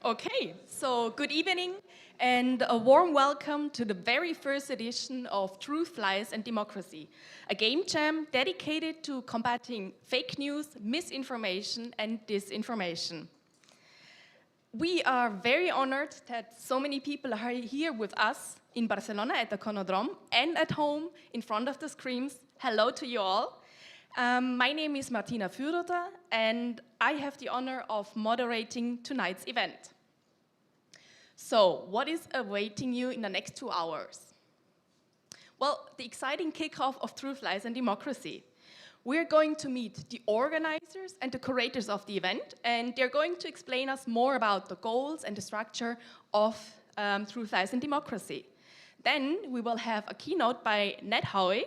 Okay, so good evening and a warm welcome to the very first edition of Truth, Lies and Democracy, a game jam dedicated to combating fake news, misinformation and disinformation. We are very honored that so many people are here with us in Barcelona at the Canódromo and at home in front of the screens. Hello to you all. My name is Martina Fürroter and I have the honor of moderating tonight's event. So, what is awaiting you in the next 2 hours? Well, the exciting kickoff of Truth, Lies and Democracy. We're going to meet the organizers and the curators of the event, and they're going to explain us more about the goals and the structure of Truth, Lies and Democracy. Then we will have a keynote by Ned Howe,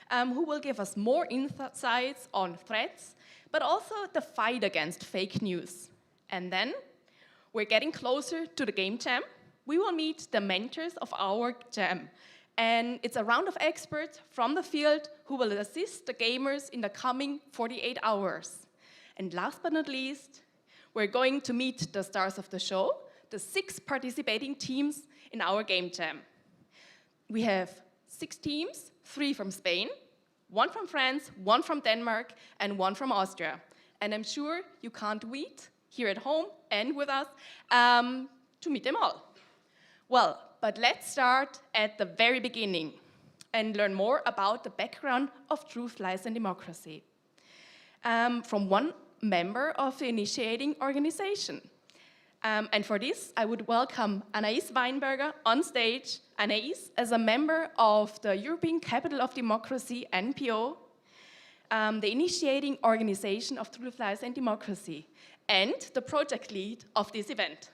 who will give us more insights on threats, but also the fight against fake news. And then we're getting closer to the game jam. We will meet the mentors of our jam. And it's a round of experts from the field who will assist the gamers in the coming 48 hours. And last but not least, we're going to meet the stars of the show, the 6 participating teams in our game jam. We have 6 teams, 3 from Spain, 1 from France, 1 from Denmark, and 1 from Austria. And I'm sure you can't wait here at home and with us to meet them all. Well, but let's start at the very beginning and learn more about the background of Truth, Lies and Democracy from one member of the initiating organization. And for this, I would welcome Anais Weinberger on stage. Anais is a member of the European Capital of Democracy, NPO, the initiating organization of Truth, Lies and Democracy, and the project lead of this event.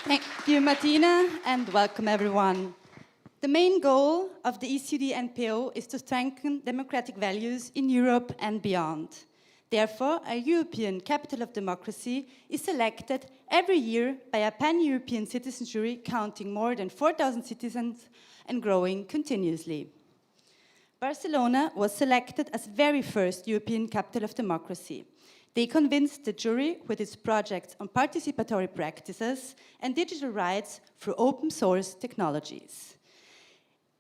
Thank you, Martina, and welcome everyone. The main goal of the ECD NPO is to strengthen democratic values in Europe and beyond. Therefore, a European Capital of Democracy is selected every year by a pan-European citizen jury counting more than 4,000 citizens and growing continuously. Barcelona was selected as the very first European Capital of Democracy. They convinced the jury with its projects on participatory practices and digital rights through open source technologies.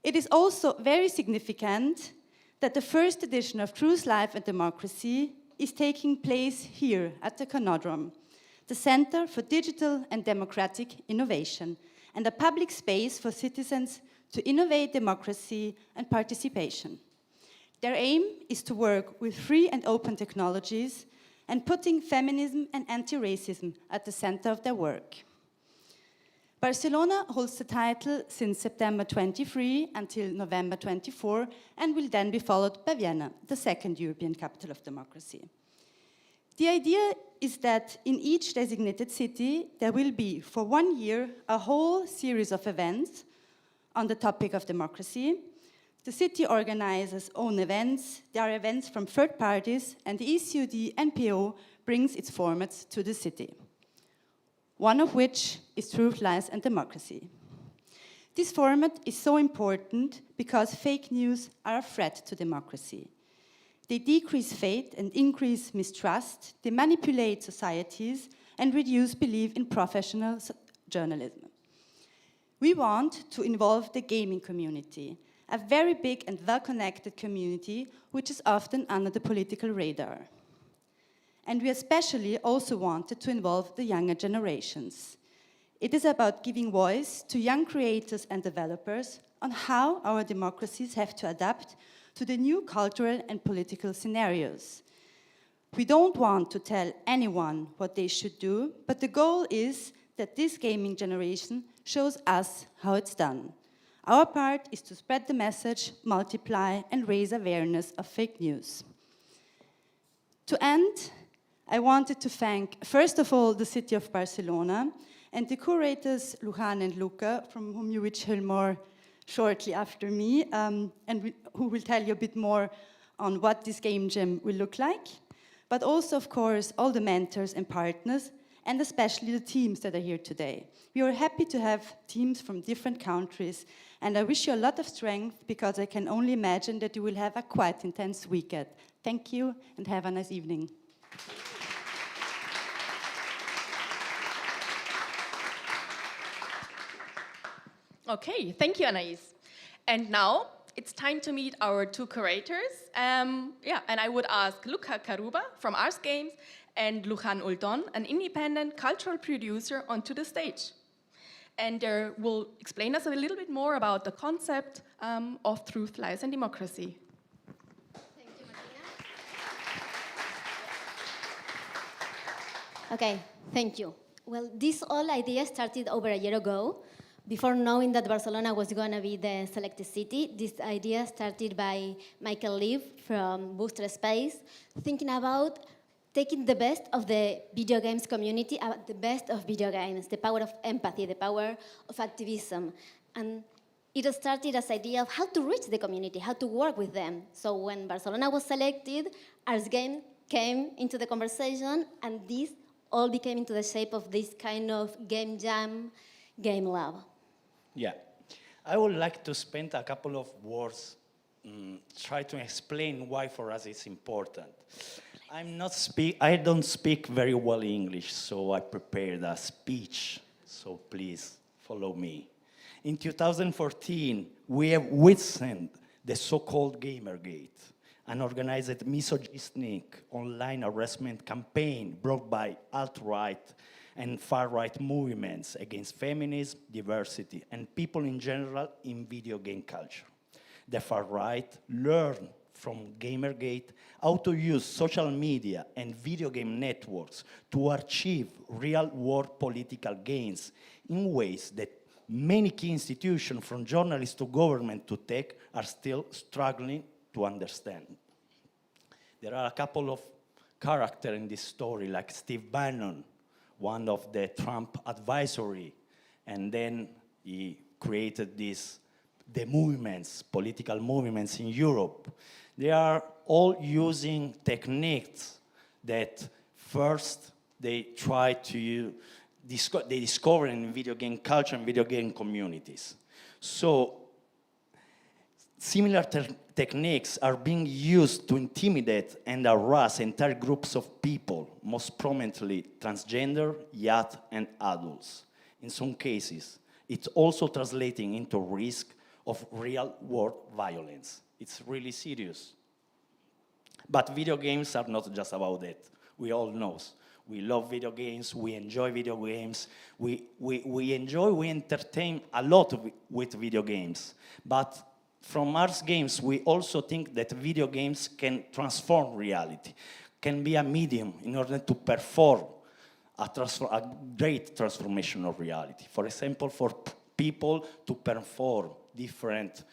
It is also very significant that the first edition of Truth, Life and Democracy is taking place here at the Canódromo, the Center for Digital and Democratic Innovation, and a public space for citizens to innovate democracy and participation. Their aim is to work with free and open technologies and putting feminism and anti-racism at the center of their work. Barcelona holds the title since September 23 until November 24 and will then be followed by Vienna, the second European Capital of Democracy. The idea is that in each designated city there will be, for 1 year, a whole series of events on the topic of democracy. The city organizes own events, there are events from third parties, and the ECD NPO brings its formats to the city. One of which is Truth, Lies and Democracy. This format is so important because fake news are a threat to democracy. They decrease faith and increase mistrust, they manipulate societies and reduce belief in professional journalism. We want to involve the gaming community, a very big and well-connected community which is often under the political radar. And we especially also wanted to involve the younger generations. It is about giving voice to young creators and developers on how our democracies have to adapt to the new cultural and political scenarios. We don't want to tell anyone what they should do, but the goal is that this gaming generation shows us how it's done. Our part is to spread the message, multiply, and raise awareness of fake news. To end, I wanted to thank, first of all, the city of Barcelona and the curators, Lujan and Luca, from whom you will hear more shortly after me, who will tell you a bit more on what this game jam will look like. But also, of course, all the mentors and partners, and especially the teams that are here today. We are happy to have teams from different countries, and I wish you a lot of strength because I can only imagine that you will have a quite intense weekend. Thank you and have a nice evening. Okay, thank you, Anais. And now it's time to meet our two curators. And I would ask Luca Karuba from Ars Games and Lujan Uldon, an independent cultural producer, onto the stage. And they will explain us a little bit more about the concept of truth, lies, and democracy. Thank you, Martina. Okay, thank you. Well, this whole idea started over a year ago. Before knowing that Barcelona was going to be the selected city, this idea started by Michael Leaf from Booster Space, thinking about taking the best of the video games community, the best of video games, the power of empathy, the power of activism. And it started as idea of how to reach the community, how to work with them. So when Barcelona was selected, Ars Game came into the conversation, and this all became into the shape of this kind of game jam, game lab. Yeah, I would like to spend a couple of words try to explain why for us it's important. I don't speak very well English, so I prepared a speech, so please follow me. In 2014, we have witnessed the so-called Gamergate, an organized misogynistic online harassment campaign brought by alt-right and far-right movements against feminism, diversity, and people in general in video game culture. The far-right learned from Gamergate how to use social media and video game networks to achieve real-world political gains in ways that many key institutions, from journalists to government to tech, are still struggling to understand. There are a couple of characters in this story, like Steve Bannon, one of the Trump advisory, and then he created the movements, political movements in Europe. They are all using techniques that first they try to they discover in video game culture and video game communities. So similar techniques are being used to intimidate and harass entire groups of people, most prominently transgender, youth, and adults. In some cases, it's also translating into risk of real-world violence. It's really serious. But video games are not just about that. We all know. We love video games, we enjoy video games, we entertain a lot with video games. But from Ars Games, we also think that video games can transform reality, can be a medium in order to perform a great transformation of reality. For example, for people to perform different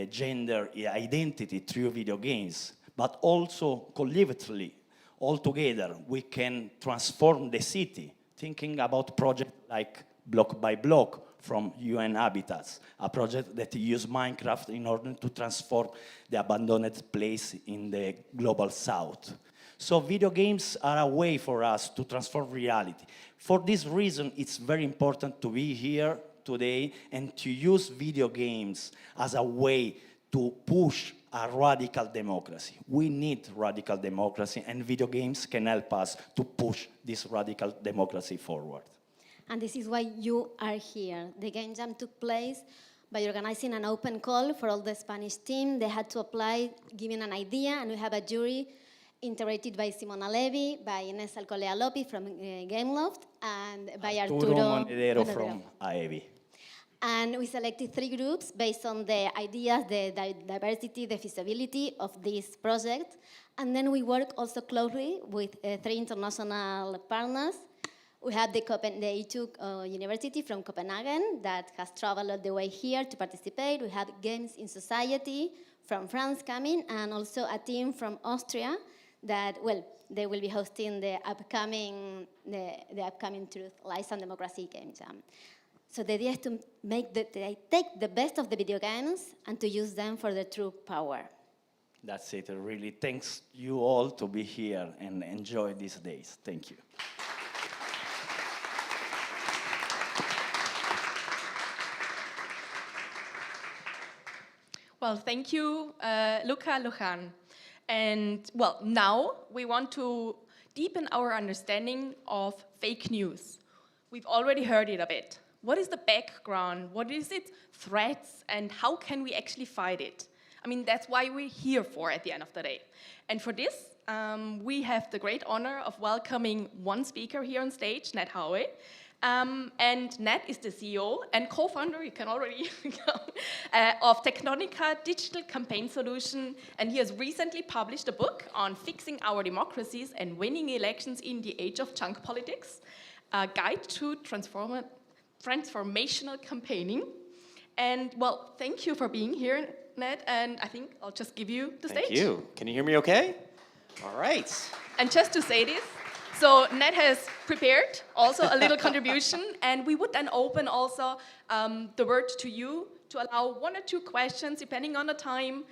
gender identity through video games, but also collectively, all together, we can transform the city, thinking about projects like Block by Block from UN Habitats, a project that uses Minecraft in order to transform the abandoned place in the global south. So video games are a way for us to transform reality. For this reason, it's very important to be here today and to use video games as a way to push a radical democracy. We need radical democracy, and video games can help us to push this radical democracy forward. And this is why you are here. The Game Jam took place by organizing an open call for all the Spanish team. They had to apply, giving an idea, and we have a jury integrated by Simona Levy, by Inés Alcolea Lopi from Gameloft, and by Arturo Monedero from AEVI. And we selected 3 groups based on the ideas, the diversity, the feasibility of this project. And then we work also closely with 3 international partners. We have the EU University from Copenhagen that has traveled all the way here to participate. We have Games in Society from France coming, and also a team from Austria that, well, they will be hosting the upcoming Truth, Lies and Democracy Game Jam. So the idea is to take the best of the video games and to use them for their true power. That's it. Really, thanks you all to be here and enjoy these days. Thank you. Well, thank you, Luca, Lujan. And well, now we want to deepen our understanding of fake news. We've already heard it a bit, What is the background? What is its threats? And how can we actually fight it? I mean, that's why we're here for at the end of the day. And for this, we have the great honor of welcoming one speaker here on stage, Ned Howe. And Ned is the CEO and co-founder, you can already of Technonica Digital Campaign Solution. And he has recently published a book on fixing our democracies and winning elections in the age of junk politics, a guide to transformational campaigning. And well, thank you for being here, Ned. And I think I'll just give you the stage. Thank you. Can you hear me okay? All right. And just to say this, so Ned has prepared also a little contribution, and we would then open also the word to you to allow 1 or 2 questions depending on the time.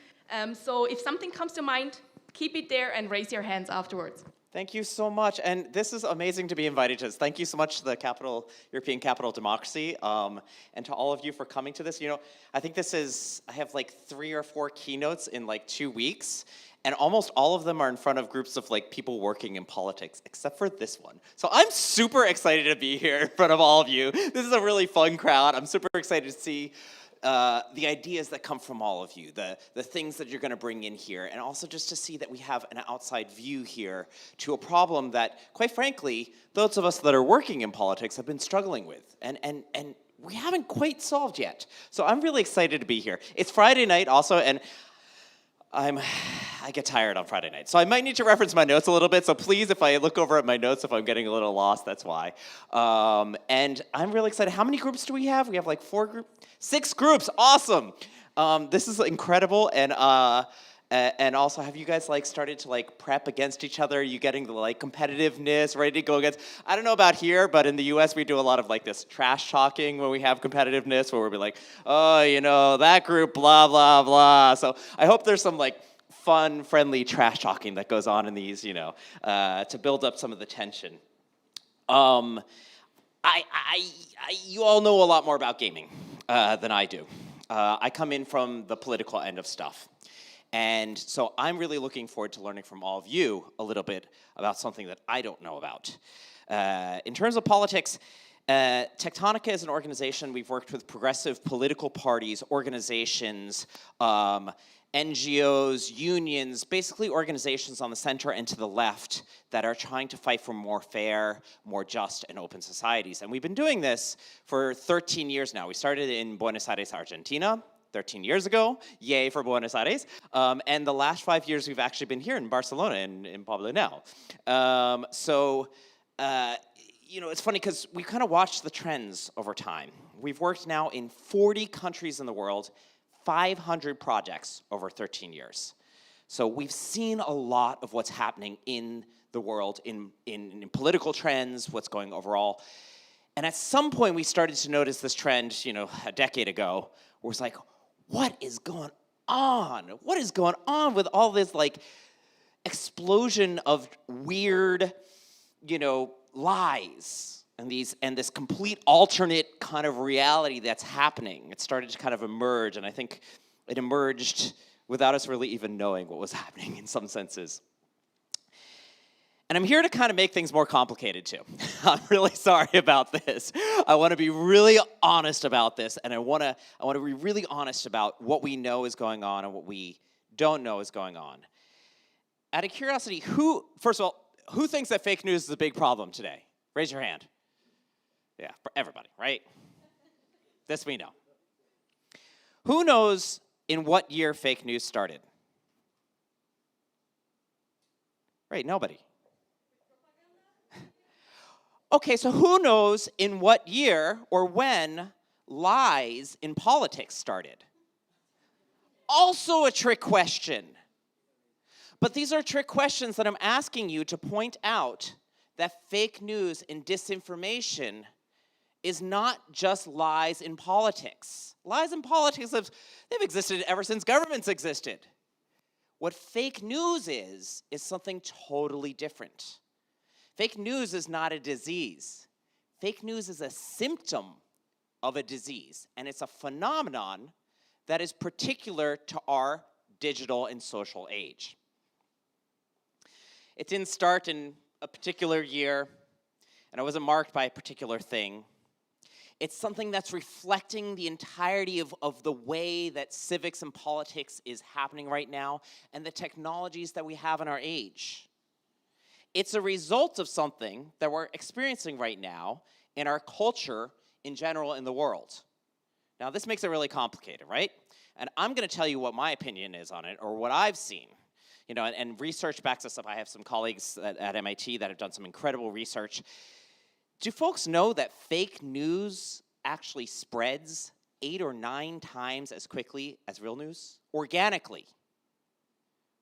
So if something comes to mind, keep it there and raise your hands afterwards. Thank you so much. And this is amazing to be invited to this. Thank you so much to the European Capital of Democracy, and to all of you for coming to this. You know, I think I have like 3 or 4 keynotes in like 2 weeks. And almost all of them are in front of groups of like people working in politics, except for this one. So I'm super excited to be here in front of all of you. This is a really fun crowd. I'm super excited to see the ideas that come from all of you, the things that you're going to bring in here, and also just to see that we have an outside view here to a problem that, quite frankly, those of us that are working in politics have been struggling with, and we haven't quite solved yet. So I'm really excited to be here. It's Friday night also, and I get tired on Friday night, so I might need to reference my notes a little bit, so please, if I look over at my notes, if I'm getting a little lost, that's why. And I'm really excited. How many groups do we have? We have like 6 groups, awesome! This is incredible, and also, have you guys like started to like prep against each other? Are you getting the like competitiveness, ready to go against? I don't know about here, but in the US we do a lot of like this trash talking when we have competitiveness, where we'll be like, oh, you know, that group, blah, blah, blah. So I hope there's some like fun, friendly trash talking that goes on in these, you know, to build up some of the tension. You all know a lot more about gaming than I do. I come in from the political end of stuff. And so I'm really looking forward to learning from all of you a little bit about something that I don't know about. In terms of politics, Technonica is an organization. We've worked with progressive political parties, organizations, NGOs, unions, basically organizations on the center and to the left that are trying to fight for more fair, more just, and open societies. And we've been doing this for 13 years now. We started in Buenos Aires, Argentina, 13 years ago, yay for Buenos Aires, and the last 5 years we've actually been here in Barcelona, in Pablo now. You know, it's funny because we kind of watched the trends over time. We've worked now in 40 countries in the world, 500 projects over 13 years. So we've seen a lot of what's happening in the world, in political trends, what's going overall. And at some point we started to notice this trend, you know, a decade ago, where it's like, what is going on? What is going on with all this like explosion of weird, you know, lies and this complete alternate kind of reality that's happening? It started to kind of emerge, and I think it emerged without us really even knowing what was happening in some senses. And I'm here to kind of make things more complicated too. I'm really sorry about this. I want to be really honest about this, and I want to be really honest about what we know is going on and what we don't know is going on. Out of curiosity, first of all, who thinks that fake news is a big problem today? Raise your hand. Yeah, for everybody, right? This we know. Who knows in what year fake news started? Right, nobody. Okay, so who knows in what year or when lies in politics started? Also a trick question. But these are trick questions that I'm asking you to point out that fake news and disinformation is not just lies in politics. Lies in politics, they've existed ever since governments existed. What fake news is something totally different. Fake news is not a disease. Fake news is a symptom of a disease, and it's a phenomenon that is particular to our digital and social age. It didn't start in a particular year, and it wasn't marked by a particular thing. It's something that's reflecting the entirety of the way that civics and politics is happening right now and the technologies that we have in our age. It's a result of something that we're experiencing right now in our culture in general in the world. Now, this makes it really complicated, right? And I'm going to tell you what my opinion is on it, or what I've seen. You know, and research backs us up. I have some colleagues at MIT that have done some incredible research. Do folks know that fake news actually spreads 8 or 9 times as quickly as real news? Organically.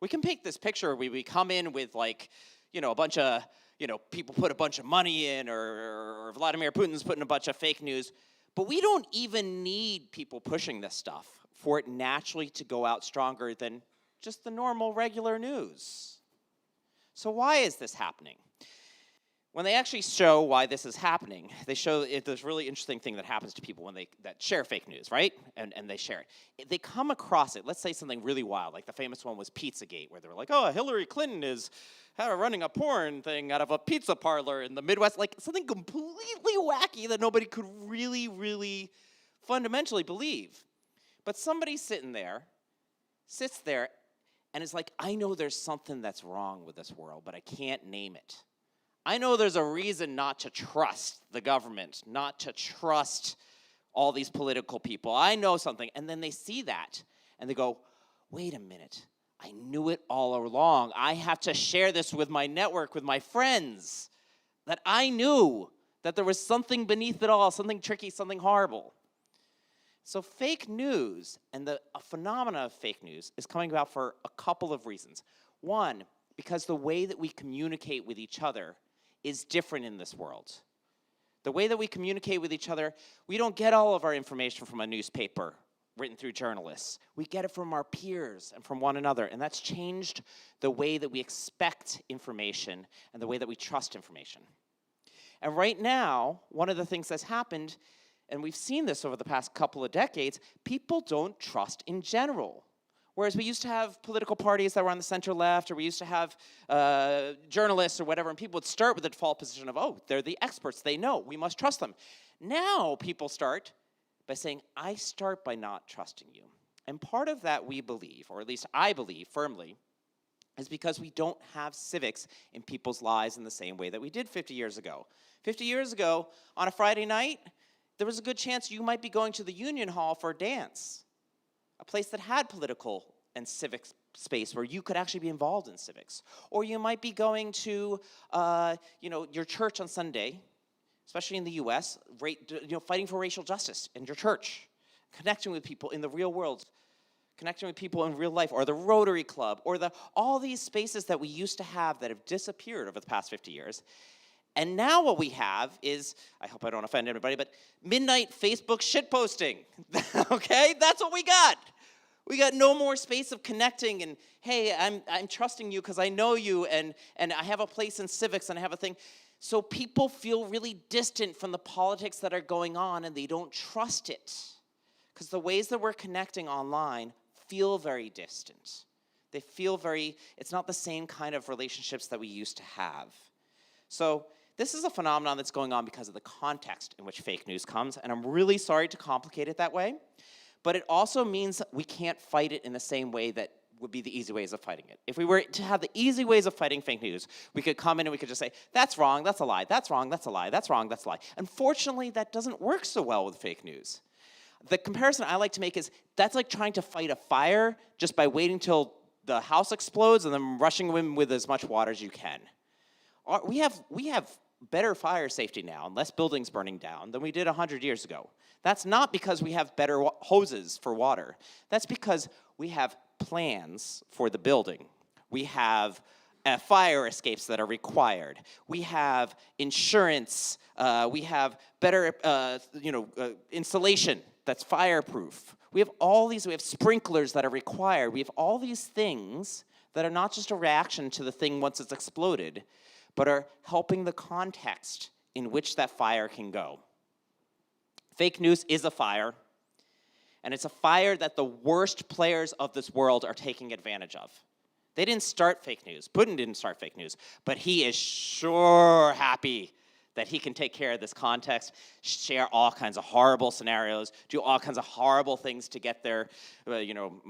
We can paint this picture where we come in with, like, you know, a bunch of, you know, people put a bunch of money in, or Vladimir Putin's putting a bunch of fake news. But we don't even need people pushing this stuff for it naturally to go out stronger than just the normal, regular news. So why is this happening? When they actually show why this is happening, they show this really interesting thing that happens to people when that share fake news, right? And they share it. They come across it. Let's say something really wild, like the famous one was Pizzagate, where they were like, oh, Hillary Clinton is running a porn thing out of a pizza parlor in the Midwest, like something completely wacky that nobody could really, really fundamentally believe. But somebody sits there, and is like, I know there's something that's wrong with this world, but I can't name it. I know there's a reason not to trust the government, not to trust all these political people. I know something. And then they see that, and they go, wait a minute. I knew it all along. I have to share this with my network, with my friends, that I knew that there was something beneath it all, something tricky, something horrible. So fake news and the phenomena of fake news is coming about for a couple of reasons. One, because the way that we communicate with each other is different in this world. The way that we communicate with each other, we don't get all of our information from a newspaper written through journalists. We get it from our peers and from one another, and that's changed the way that we expect information and the way that we trust information. And right now, one of the things that's happened, and we've seen this over the past couple of decades, people don't trust in general. Whereas we used to have political parties that were on the center left, or we used to have journalists or whatever, and people would start with the default position of, oh, they're the experts, they know, we must trust them. Now people start by saying, I start by not trusting you. And part of that we believe, or at least I believe firmly, is because we don't have civics in people's lives in the same way that we did 50 years ago. 50 years ago, on a Friday night, there was a good chance you might be going to the Union Hall for a dance, a place that had political and civic space where you could actually be involved in civics. Or you might be going to your church on Sunday, especially in the US, fighting for racial justice in your church, connecting with people in the real world, connecting with people in real life, or the Rotary Club, or all these spaces that we used to have that have disappeared over the past 50 years. And now what we have is, I hope I don't offend anybody, but midnight Facebook shitposting, okay? That's what we got. We got no more space of connecting and, hey, I'm trusting you because I know you, and I have a place in civics and I have a thing. So people feel really distant from the politics that are going on, and they don't trust it because the ways that we're connecting online feel very distant. They feel it's not the same kind of relationships that we used to have. So this is a phenomenon that's going on because of the context in which fake news comes, and I'm really sorry to complicate it that way, but it also means that we can't fight it in the same way that would be the easy ways of fighting it. If we were to have the easy ways of fighting fake news, we could come in and we could just say, that's wrong, that's a lie, that's wrong, that's a lie, that's wrong, that's a lie. Unfortunately, that doesn't work so well with fake news. The comparison I like to make is, that's like trying to fight a fire just by waiting till the house explodes and then rushing in with as much water as you can. We have better fire safety now and less buildings burning down than we did 100 years ago. That's not because we have better hoses for water. That's because we have plans for the building. We have fire escapes that are required. We have insurance. We have better insulation that's fireproof. We have all these, we have sprinklers that are required. We have all these things that are not just a reaction to the thing once it's exploded, but are helping the context in which that fire can go. Fake news is a fire, and it's a fire that the worst players of this world are taking advantage of. They didn't start fake news. Putin didn't start fake news, but he is sure happy that he can take care of this context, share all kinds of horrible scenarios, do all kinds of horrible things to get their,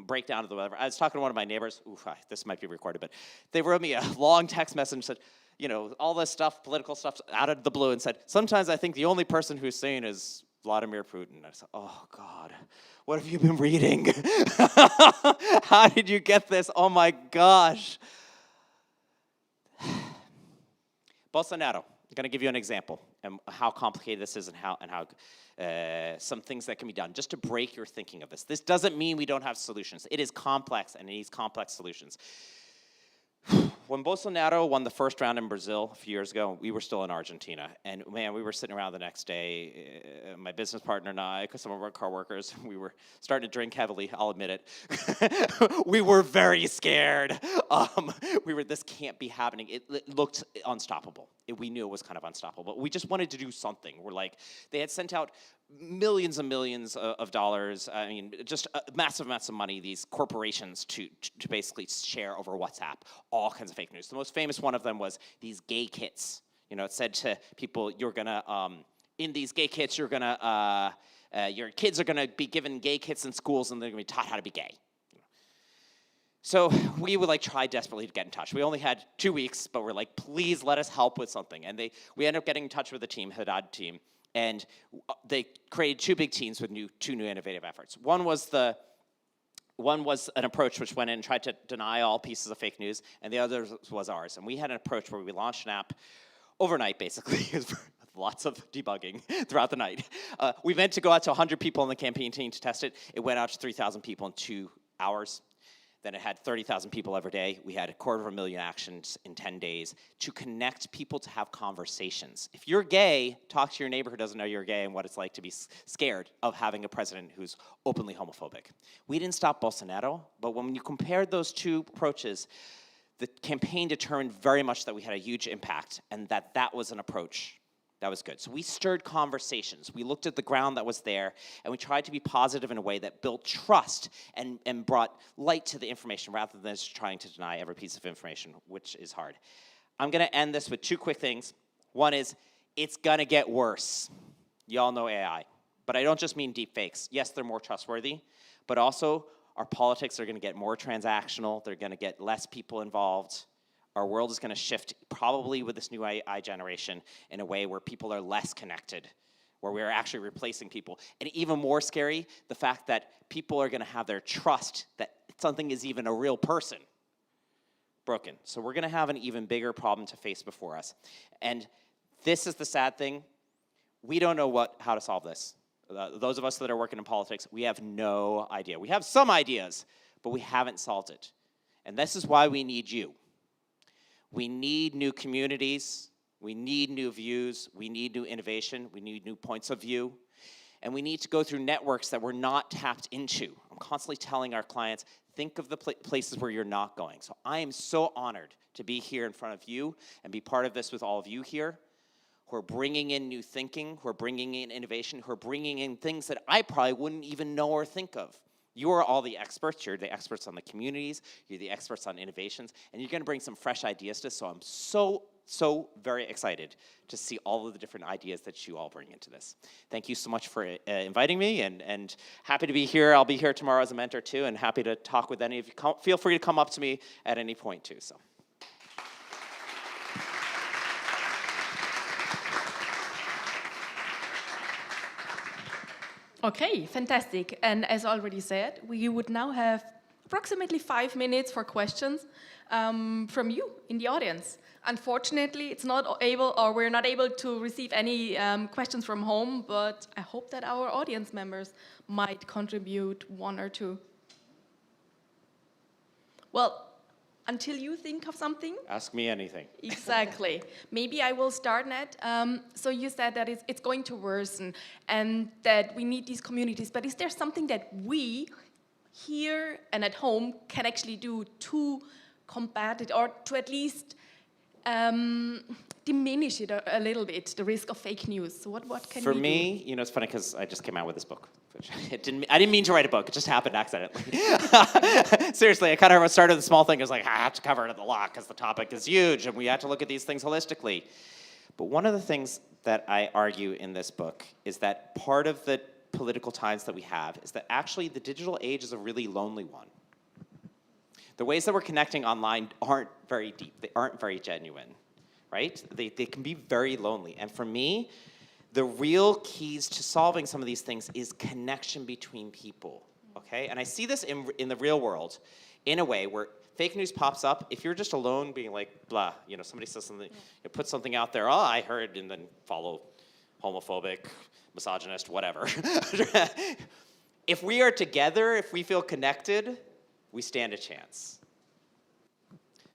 break down to the whatever. I was talking to one of my neighbors. This might be recorded, but they wrote me a long text message and said, all this stuff, political stuff, out of the blue, and said, sometimes I think the only person who's sane is Vladimir Putin. I said, oh, God, what have you been reading? How did you get this? Oh, my gosh. Bolsonaro. I'm going to give you an example and how complicated this is and how some things that can be done just to break your thinking of this. This doesn't mean we don't have solutions. It is complex and it needs complex solutions. When Bolsonaro won the first round in Brazil a few years ago, we were still in Argentina. And man, we were sitting around the next day, my business partner and I, because some of our coworkers, we were starting to drink heavily, I'll admit it. We were very scared. This can't be happening. It looked unstoppable. We knew it was kind of unstoppable, but we just wanted to do something. We're like, they had sent out millions and millions of dollars, just massive amounts of money, these corporations to basically share over WhatsApp all kinds of fake news. The most famous one of them was these gay kits. It said to people, you're gonna, in these gay kits, you're gonna, your kids are gonna be given gay kits in schools and they're gonna be taught how to be gay. So we would try desperately to get in touch. We only had 2 weeks, but we're like, please let us help with something. And we ended up getting in touch with the team, Haddad team, and they created 2 big teams with 2 new innovative efforts. One was an approach which went in and tried to deny all pieces of fake news, and the other was ours. And we had an approach where we launched an app overnight, basically, with lots of debugging throughout the night. We meant to go out to 100 people on the campaign team to test it. It went out to 3,000 people in 2 hours. Then it had 30,000 people every day. We had 250,000 actions in 10 days to connect people to have conversations. If you're gay, talk to your neighbor who doesn't know you're gay and what it's like to be scared of having a president who's openly homophobic. We didn't stop Bolsonaro, but when you compared those 2 approaches, the campaign determined very much that we had a huge impact and that was an approach that was good. So we stirred conversations. We looked at the ground that was there, and we tried to be positive in a way that built trust and brought light to the information rather than just trying to deny every piece of information, which is hard. I'm going to end this with 2 quick things. One is, it's going to get worse. You all know AI. But I don't just mean deep fakes. Yes, they're more trustworthy, but also our politics are going to get more transactional. They're going to get less people involved. Our world is going to shift probably with this new AI generation in a way where people are less connected, where we're actually replacing people. And even more scary, the fact that people are going to have their trust that something is even a real person broken. So we're going to have an even bigger problem to face before us. And this is the sad thing. We don't know how to solve this. Those of us that are working in politics, we have no idea. We have some ideas, but we haven't solved it. And this is why we need you. We need new communities, we need new views, we need new innovation, we need new points of view, and we need to go through networks that we're not tapped into. I'm constantly telling our clients, think of the places where you're not going. So I am so honored to be here in front of you and be part of this with all of you here, who are bringing in new thinking, who are bringing in innovation, who are bringing in things that I probably wouldn't even know or think of. You are all the experts. You're the experts on the communities. You're the experts on innovations. And you're going to bring some fresh ideas to this. So I'm so very excited to see all of the different ideas that you all bring into this. Thank you so much for inviting me. And happy to be here. I'll be here tomorrow as a mentor, too. And happy to talk with any of you. Feel free to come up to me at any point, too. So. Okay, fantastic. And as already said, we would now have approximately 5 minutes for questions from you in the audience. Unfortunately, we're not able to receive any questions from home, but I hope that our audience members might contribute 1 or 2. Well, until you think of something. Ask me anything. Exactly. Maybe I will start, Ned. So you said that it's going to worsen and that we need these communities, but is there something that we here and at home can actually do to combat it or to at least diminish it a little bit, the risk of fake news? So what can we do? For me, it's funny because I just came out with this book. I didn't mean to write a book. It just happened accidentally. Seriously, I kind of started with a small thing. It was like, I have to cover it at the lot because the topic is huge and we have to look at these things holistically. But one of the things that I argue in this book is that part of the political times that we have is that actually the digital age is a really lonely one. The ways that we're connecting online aren't very deep. They aren't very genuine, right? They can be very lonely. And for me, the real keys to solving some of these things is connection between people, okay? And I see this in the real world in a way where fake news pops up. If you're just alone being like, blah, you know, somebody says something, you put something out there, oh, I heard, and then follow homophobic, misogynist, whatever. If we are together, if we feel connected, we stand a chance.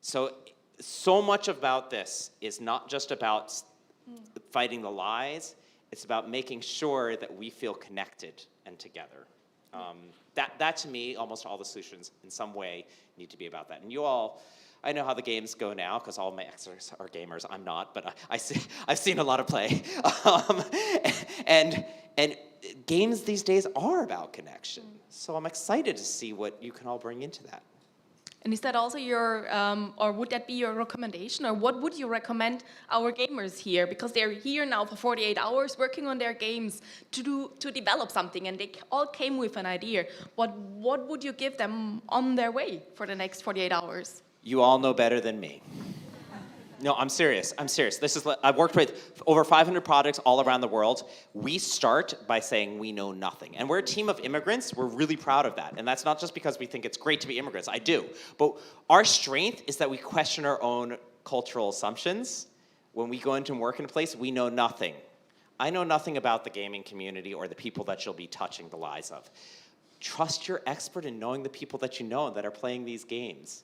So much about this is not just about fighting the lies, it's about making sure that we feel connected and together. That to me, almost all the solutions in some way need to be about that. And you all, I know how the games go now, because all my exes are gamers. I'm not, but I've seen a lot of play. And games these days are about connection. So I'm excited to see what you can all bring into that. And is that also your, or would that be your recommendation? Or what would you recommend our gamers here? Because they're here now for 48 hours working on their games to develop something, and they all came with an idea. What would you give them on their way for the next 48 hours? You all know better than me. No, I'm serious. I've worked with over 500 projects all around the world. We start by saying we know nothing. And we're a team of immigrants. We're really proud of that. And that's not just because we think it's great to be immigrants. I do. But our strength is that we question our own cultural assumptions. When we go into work in a place, we know nothing. I know nothing about the gaming community or the people that you'll be touching the lives of. Trust your expert in knowing the people that you know that are playing these games.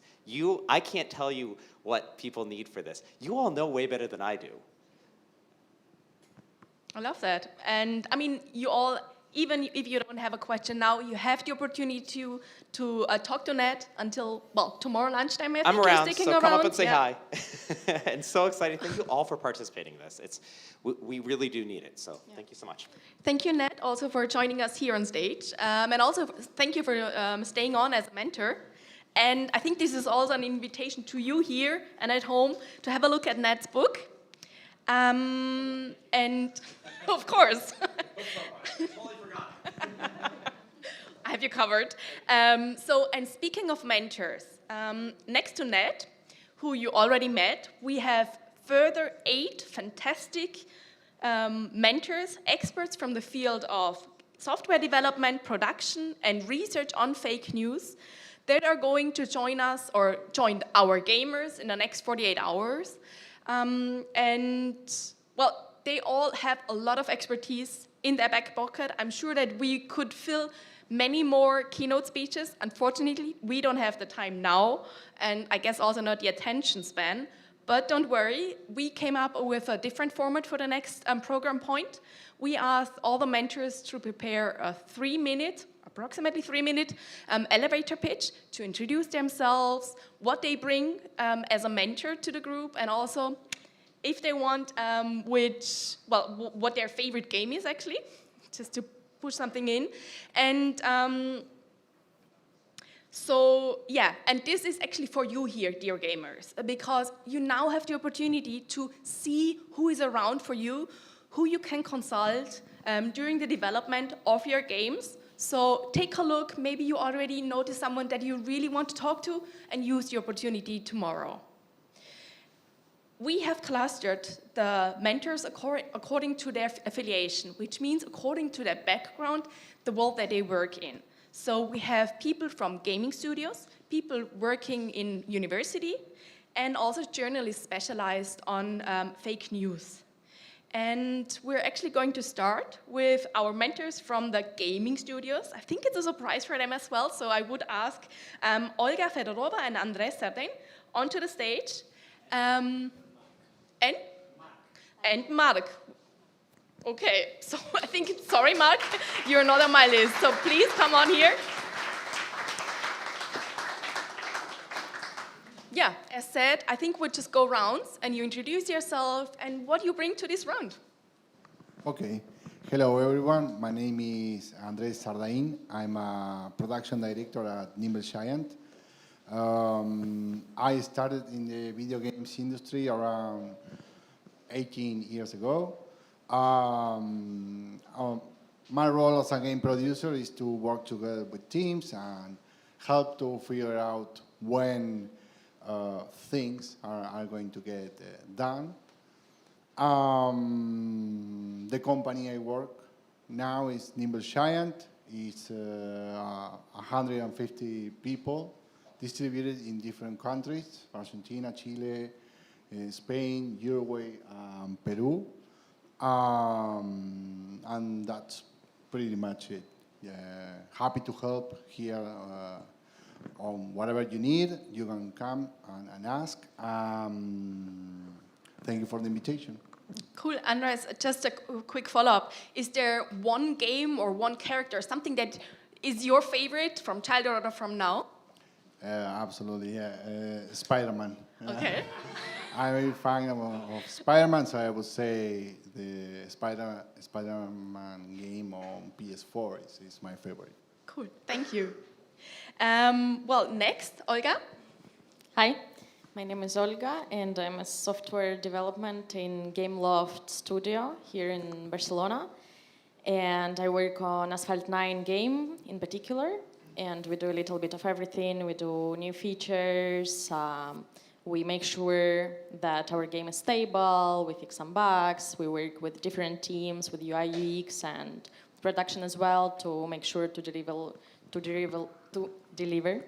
I can't tell you what people need for this. You all know way better than I do. I love that. And I mean, you all, even if you don't have a question now, you have the opportunity to talk to Ned until, well, tomorrow lunchtime. I'm around, so come up and say hi. And so exciting. Thank you all for participating in this. We really do need it, so thank you so much. Thank you, Ned, also for joining us here on stage. And also, thank you for staying on as a mentor. And I think this is also an invitation to you here and at home to have a look at Ned's book. And of course, I have you covered. And speaking of mentors, next to Ned, who you already met, we have further 8 fantastic mentors, experts from the field of software development, production, and research on fake news that are going to join us or join our gamers in the next 48 hours. Well, they all have a lot of expertise in their back pocket. I'm sure that we could fill many more keynote speeches. Unfortunately, we don't have the time now, and I guess also not the attention span. But don't worry, we came up with a different format for the next program point. We asked all the mentors to prepare a approximately 3-minute elevator pitch to introduce themselves, what they bring as a mentor to the group, and also if they want, what their favorite game is actually, just to push something in. And and this is actually for you here, dear gamers, because you now have the opportunity to see who is around for you, who you can consult during the development of your games. So take a look, maybe you already notice someone that you really want to talk to, and use the opportunity tomorrow. We have clustered the mentors according to their affiliation, which means according to their background, the world that they work in. So we have people from gaming studios, people working in university, and also journalists specialized on fake news. And we're actually going to start with our mentors from the gaming studios. I think it's a surprise for them as well, so I would ask Olga Fedorova and Andrés Sarden onto the stage. And Mark. Okay, so I think, sorry Mark, you're not on my list, so please come on here. Yeah, as said, I think we'll just go rounds and you introduce yourself and what you bring to this round. Okay. Hello, everyone. My name is Andrés Sardain. I'm a production director at Nimble Giant. I started in the video games industry around 18 years ago. My role as a game producer is to work together with teams and help to figure out when things are going to get done. The company I work now is Nimble Giant. It's 150 people distributed in different countries: Argentina, Chile, Spain, Uruguay, Peru. And that's pretty much it. Happy to help here on whatever you need. You can come and ask. Thank you for the invitation. Cool. Andres, just a quick follow-up. Is there one game or one character, something that is your favorite from childhood or from now? Absolutely, yeah. Spider-Man. Okay. I'm a fan of Spider-Man, so I would say the Spider-Man game on PS4 is my favorite. Cool, thank you. Well, next, Olga. Hi, my name is Olga, and I'm a software development in Gameloft Studio here in Barcelona. And I work on Asphalt 9 game in particular, and we do a little bit of everything. We do new features, we make sure that our game is stable, we fix some bugs, we work with different teams, with UI, UX, and production as well to make sure to deliver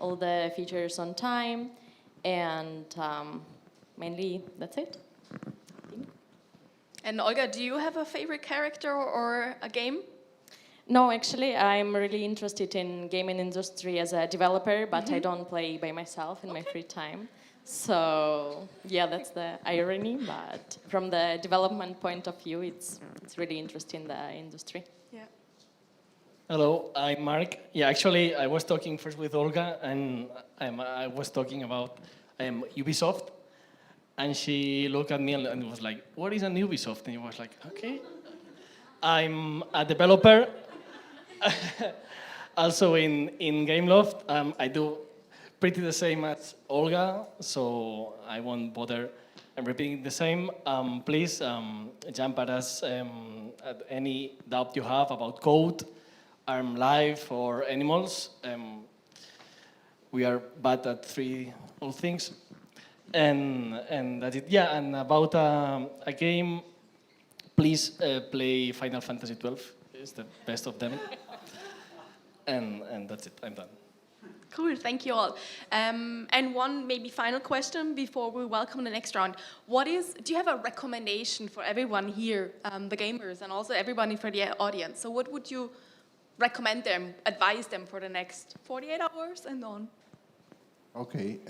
all the features on time. And mainly, that's it. And Olga, do you have a favorite character or a game? No, actually, I'm really interested in gaming industry as a developer, but I don't play by myself in my free time. So, yeah, that's the irony, but from the development point of view, it's really interesting, the industry. Yeah. Hello, I'm Mark. Yeah, actually, I was talking first with Olga, and I was talking about Ubisoft, and she looked at me and was like, "What is an Ubisoft?" And I was like, "Okay." I'm a developer, also in Gameloft. I do pretty the same as Olga, so I won't bother repeating the same. Please jump at us at any doubt you have about code, life, or animals. We are bad at all things. And that's it. Yeah, and about a game, please play Final Fantasy XII. It's the best of them. And that's it. I'm done. Cool, thank you all. And one maybe final question before we welcome the next round. Do you have a recommendation for everyone here, the gamers, and also everybody for the audience? So what would you recommend them, advise them for the next 48 hours and on? Okay.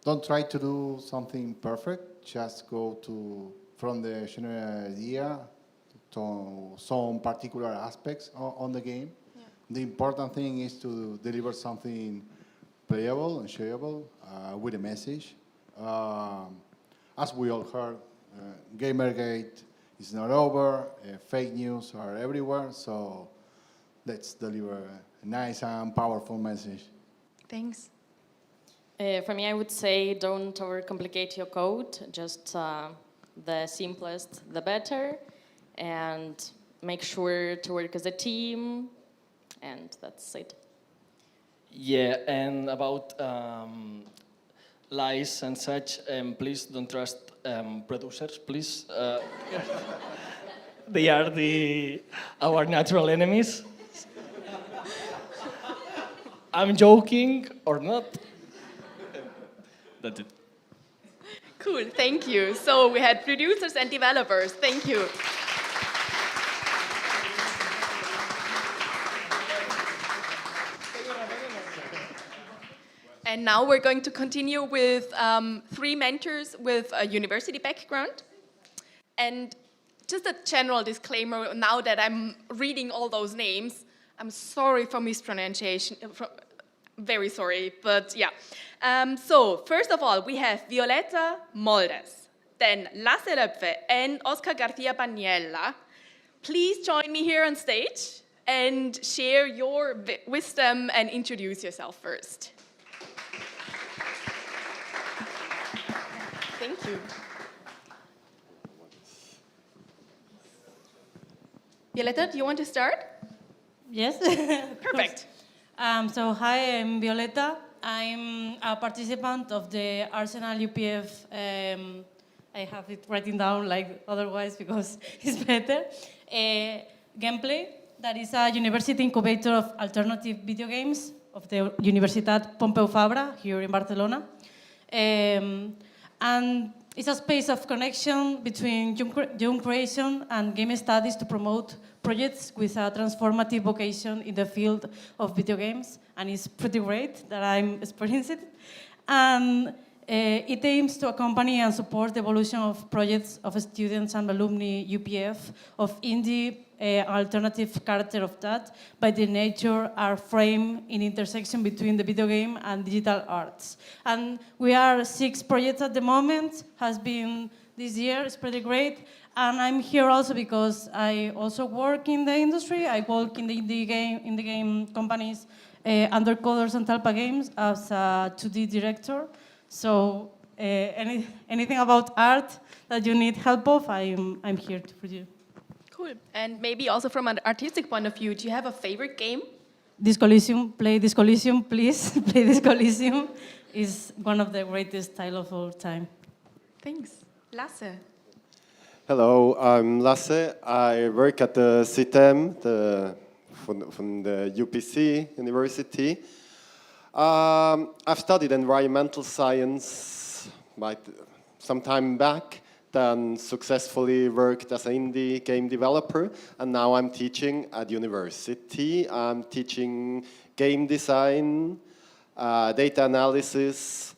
Don't try to do something perfect. Just go from the general idea to some particular aspects on the game. Yeah. The important thing is to deliver something playable and shareable with a message. As we all heard, Gamergate is not over. Fake news are everywhere. So let's deliver a nice and powerful message. Thanks. For me, I would say don't overcomplicate your code. Just the simplest, the better. And make sure to work as a team. And that's it. Yeah, and about lies and such, please don't trust producers, please. They are our natural enemies. I'm joking or not. That's it. Cool, thank you. So we had producers and developers. Thank you. And now we're going to continue with 3 mentors with a university background. And just a general disclaimer, now that I'm reading all those names, I'm sorry for mispronunciation, very sorry, but yeah. So, first of all, we have Violeta Moldes, then Lasse Löpfe and Oscar Garcia Paniella. Please join me here on stage and share your wisdom and introduce yourself first. Thank you. Violeta, do you want to start? Yes. Perfect. So hi, I'm Violeta. I'm a participant of the Arsenal UPF. I have it written down like otherwise because it's better. Gameplay, that is a university incubator of alternative video games of the Universitat Pompeu Fabra here in Barcelona. And it's a space of connection between young creation and game studies to promote projects with a transformative vocation in the field of video games. And it's pretty great that I'm experiencing it. And it aims to accompany and support the evolution of projects of students and alumni UPF of indie alternative character of that by the nature are framed in intersection between the video game and digital arts. And we are 6 projects at the moment, has been this year, it's pretty great. And I'm here also because I also work in the industry. I work in the game companies Undercoders and Talpa Games as a 2D director. So anything about art that you need help of, I'm here for you. Cool. And maybe also from an artistic point of view, do you have a favorite game? Disco Elysium, play Disco Elysium, please. Play Disco Elysium. Is one of the greatest titles of all time. Thanks. Lasse. Hello, I'm Lasse. I work at the CITEM, from the UPC University. I've studied environmental science some time back, then successfully worked as an indie game developer, and now I'm teaching at university. I'm teaching game design, data analysis,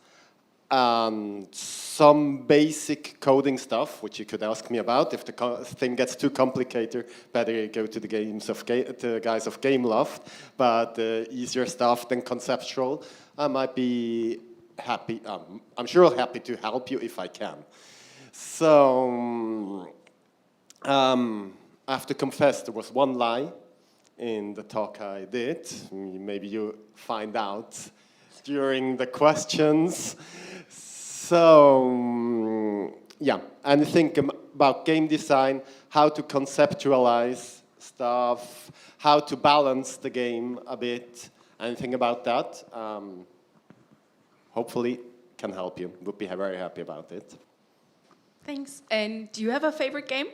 and some basic coding stuff, which you could ask me about. If the thing gets too complicated, better go to the guys of Gameloft. But easier stuff than conceptual, I might be happy. I'm sure happy to help you if I can. So I have to confess, there was one lie in the talk I did. Maybe you find out during the questions. So, yeah, anything about game design, how to conceptualize stuff, how to balance the game a bit, anything about that, hopefully can help you. Would be very happy about it. Thanks. And do you have a favorite game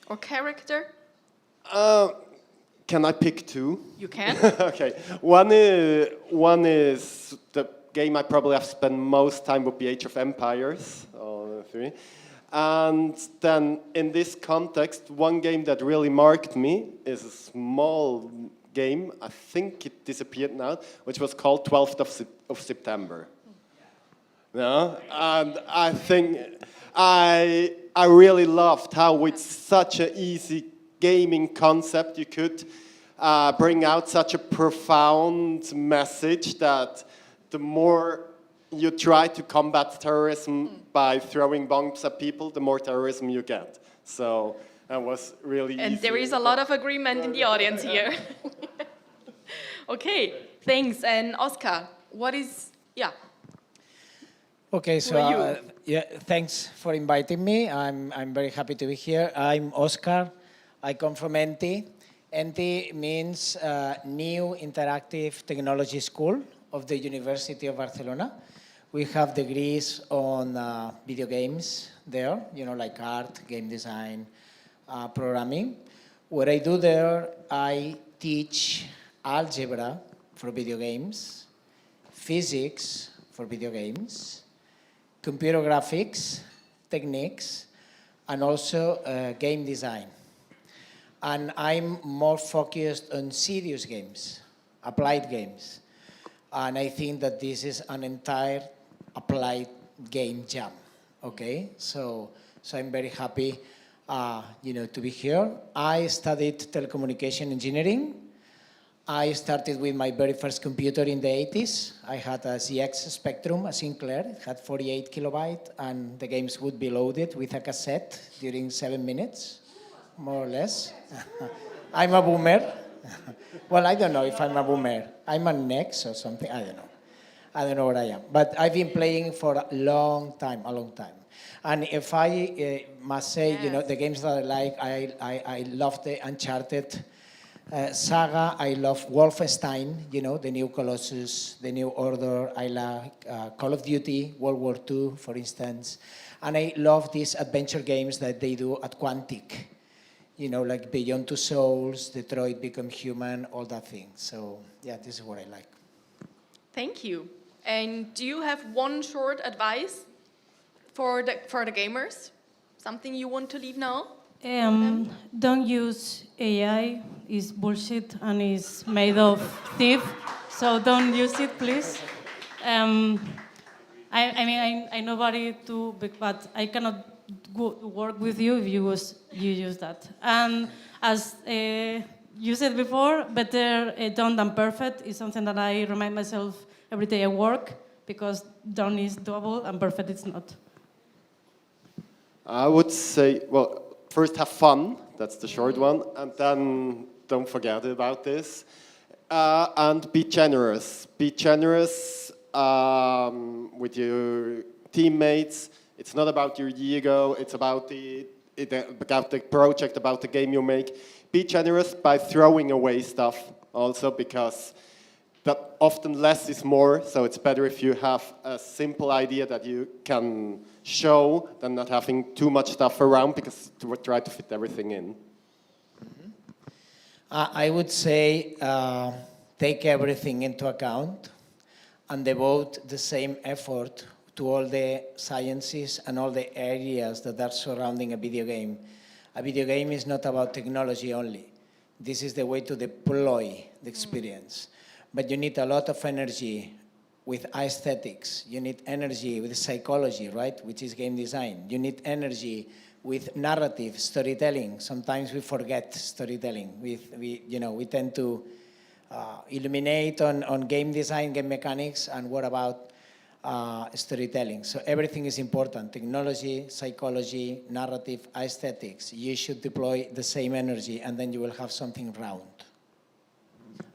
or character? Can I pick 2? You can. Okay. One is the game I probably have spent most time would be Age of Empires, or 3. And then in this context, one game that really marked me is a small game, I think it disappeared now, which was called 12th of September. No? And I think I really loved how with such an easy gaming concept you could bring out such a profound message that the more you try to combat terrorism by throwing bombs at people, the more terrorism you get. So that was really easy. And there is a lot of agreement in the audience here. Okay, thanks. And Oscar, what is, Okay, so thanks for inviting me. I'm very happy to be here. I'm Oscar. I come from ENTI. ENTI means New Interactive Technology School of the University of Barcelona. We have degrees on video games there, like art, game design, programming. What I do there, I teach algebra for video games, physics for video games, computer graphics, techniques, and also game design. And I'm more focused on serious games, applied games. And I think that this is an entire applied game jam, okay? So I'm very happy, to be here. I studied telecommunication engineering. I started with my very first computer in the 80s. I had a ZX Spectrum, a Sinclair. It had 48 kilobytes, and the games would be loaded with a cassette during 7 minutes, more or less. I'm a boomer. Well, I don't know if I'm a boomer. I'm an X or something. I don't know. I don't know what I am. But I've been playing for a long time. And if I must say, you know, Yes. the games that I like, I love the Uncharted saga. I love Wolfenstein, you know, the new Colossus, the new Order. I like Call of Duty, World War II, for instance. And I love these adventure games that they do at Quantic. You know, like Beyond Two Souls, Detroit Become Human, all that thing. So, yeah, this is what I like. Thank you. And do you have one short advice for the gamers? Something you want to leave now? Don't use AI. It's bullshit and it's made of thief. So don't use it, please. I mean, I nobody too big, but I cannot go to work with you if you use that. And as you said before, better done than perfect is something that I remind myself every day at work, because done is doable and perfect is not. I would say, well, first have fun, that's the short one, and then don't forget about this. And be generous. Be generous with your teammates. It's not about your ego, it's about the project, about the game you make. Be generous by throwing away stuff also, because that often less is more, so it's better if you have a simple idea that you can show than not having too much stuff around, because to try to fit everything in. I would say take everything into account and devote the same effort to all the sciences and all the areas that are surrounding a video game. A video game is not about technology only. This is the way to deploy the experience. But you need a lot of energy with aesthetics. You need energy with psychology, right, which is game design. You need energy with narrative, storytelling. Sometimes we forget storytelling. We tend to illuminate on game design, game mechanics, and what about storytelling? So everything is important. Technology, psychology, narrative, aesthetics. You should deploy the same energy, and then you will have something round.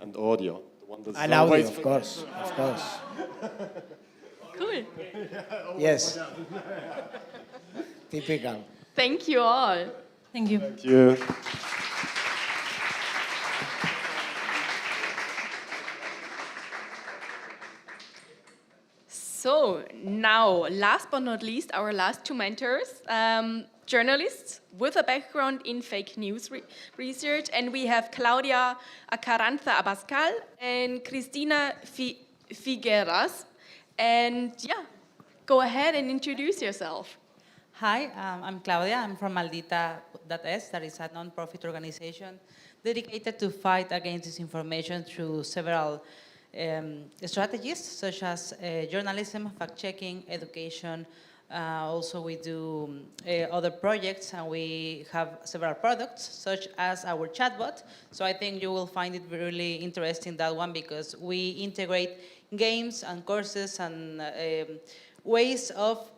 And audio. And audio, of course. Cool. Yes. Typical. Thank you all. Thank you. Thank you. So now, last but not least, our last two mentors, journalists with a background in fake news research, and we have Claudia Acarantza Abascal and Cristina Figueras. And yeah, go ahead and introduce yourself. Hi, I'm Claudia. I'm from Maldita.es, that is a non-profit organization dedicated to fight against disinformation through several strategies, such as journalism, fact-checking, education. Also, we do other projects, and we have several products, such as our chatbot. So I think you will find it really interesting, that one, because we integrate games and courses and ways of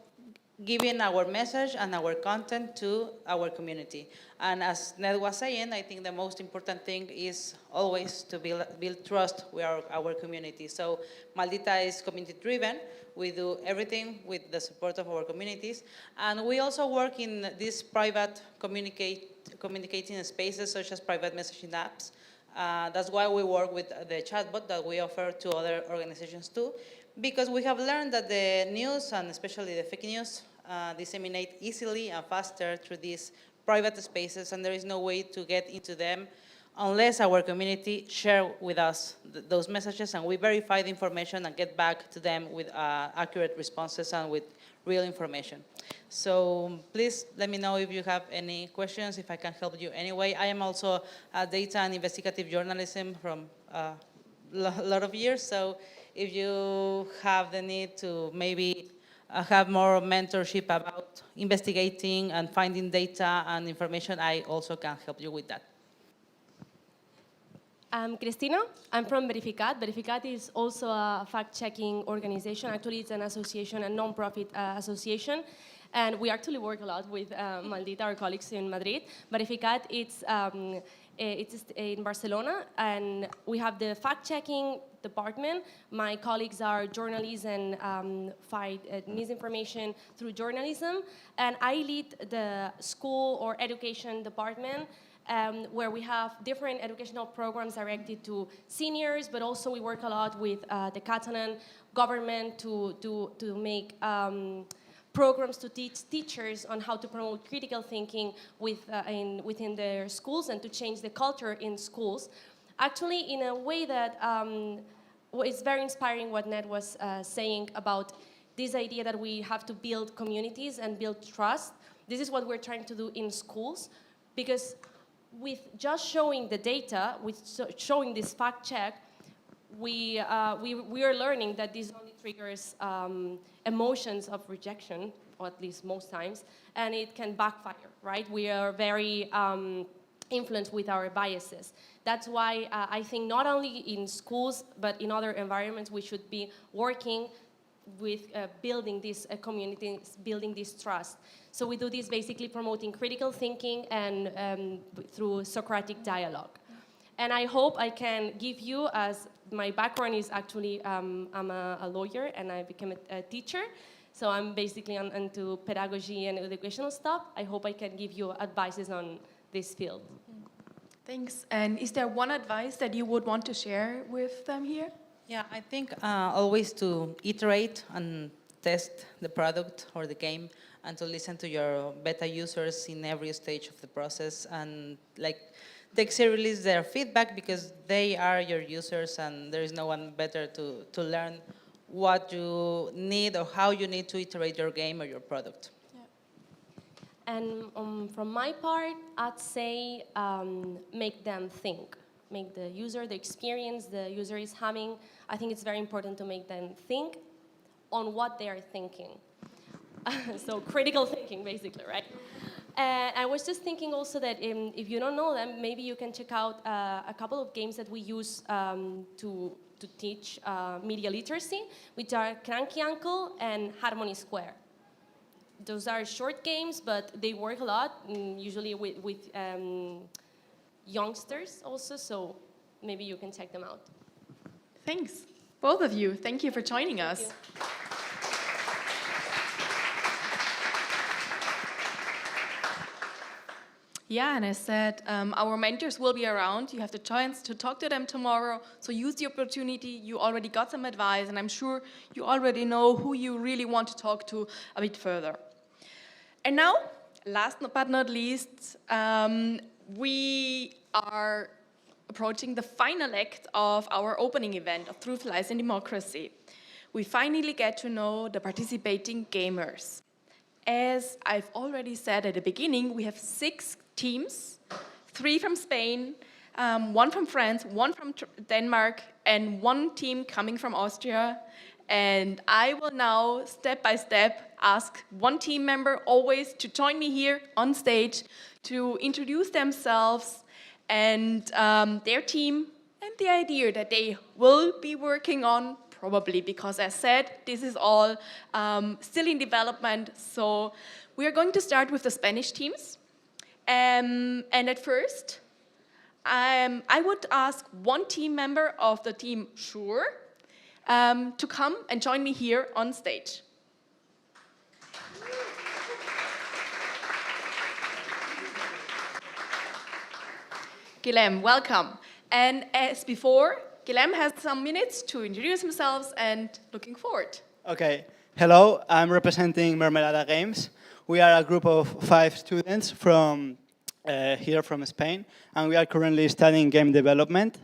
giving our message and our content to our community. And as Ned was saying, I think the most important thing is always to build trust with our community. So Maldita is community-driven. We do everything with the support of our communities. And we also work in these private communicating spaces, such as private messaging apps. That's why we work with the chatbot that we offer to other organizations too, because we have learned that the news, and especially the fake news, disseminate easily and faster through these private spaces, and there is no way to get into them unless our community share with us those messages, and we verify the information and get back to them with accurate responses and with real information. So please let me know if you have any questions, if I can help you anyway. I am also a data and investigative journalism from a lot of years, so if you have the need to maybe have more mentorship about investigating and finding data and information, I also can help you with that. I'm Cristina. I'm from Verificat. Verificat is also a fact-checking organization. Actually, it's an association, a non-profit association. And we actually work a lot with Maldita, our colleagues in Madrid. Verificat, it's in Barcelona, and we have the fact-checking department. My colleagues are journalists and fight misinformation through journalism. And I lead the school or education department, where we have different educational programs directed to seniors, but also we work a lot with the Catalan government to make programs to teach teachers on how to promote critical thinking within their schools and to change the culture in schools. Actually, in a way that it's very inspiring what Ned was saying about this idea that we have to build communities and build trust. This is what we're trying to do in schools, because with just showing the data, with showing this fact check, we are learning that this only triggers emotions of rejection, or at least most times, and it can backfire, right? We are very influenced with our biases. That's why I think not only in schools, but in other environments, we should be working with building these communities, building this trust. So we do this basically promoting critical thinking and through Socratic dialogue. And I hope I can give you, as my background is actually, I'm a lawyer and I became a teacher. So I'm basically into pedagogy and educational stuff. I hope I can give you advices on this field. Thanks. And is there one advice that you would want to share with them here? Yeah, I think always to iterate and test the product or the game, and to listen to your beta users in every stage of the process, and like take seriously their feedback, because they are your users and there is no one better to learn what you need or how you need to iterate your game or your product. And from my part, I'd say make them think. Make the user, the experience the user is having, I think it's very important to make them think on what they are thinking. So critical thinking, basically, right? And I was just thinking also that if you don't know them, maybe you can check out a couple of games that we use to teach media literacy, which are Cranky Uncle and Harmony Square. Those are short games, but they work a lot, usually with youngsters also, so maybe you can check them out. Thanks, both of you. Thank you for joining us. Yeah, and I said our mentors will be around. You have the chance to talk to them tomorrow, so use the opportunity. You already got some advice, and I'm sure you already know who you really want to talk to a bit further. And now, last but not least, we are approaching the final act of our opening event of Truth, Lies and Democracy. We finally get to know the participating gamers. As I've already said at the beginning, we have 6 teams, 3 from Spain, 1 from France, 1 from Denmark, and 1 team coming from Austria. And I will now, step by step, ask 1 team member always to join me here on stage to introduce themselves and their team and the idea that they will be working on, probably because, as said, this is all still in development. So we are going to start with the Spanish teams. And at first, I would ask 1 team member of the team Sure to come and join me here on stage. Guillem, welcome. And as before, Guillem has some minutes to introduce himself and looking forward. Okay. Hello, I'm representing Mermelada Games. We are a group of 5 students from here from Spain, and we are currently studying game development.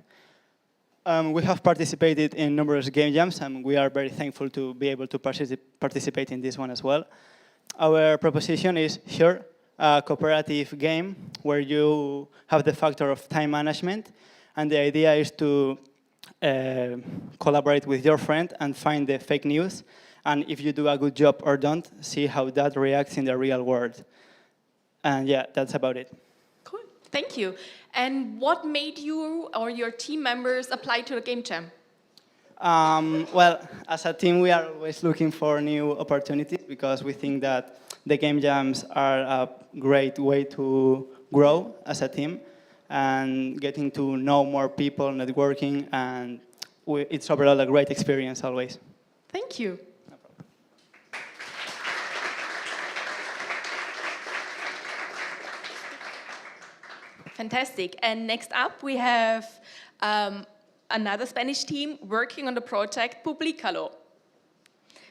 We have participated in numerous game jams, and we are very thankful to be able to participate in this one as well. Our proposition is Sure, a cooperative game where you have the factor of time management, and the idea is to collaborate with your friend and find the fake news, and if you do a good job or don't, see how that reacts in the real world. And yeah, that's about it. Cool, thank you. And what made you or your team members apply to the game jam? Well, as a team, we are always looking for new opportunities because we think that the game jams are a great way to grow as a team and getting to know more people, networking, and it's overall a great experience always. Thank you. Fantastic. And next up, we have another Spanish team working on the project Publicalo.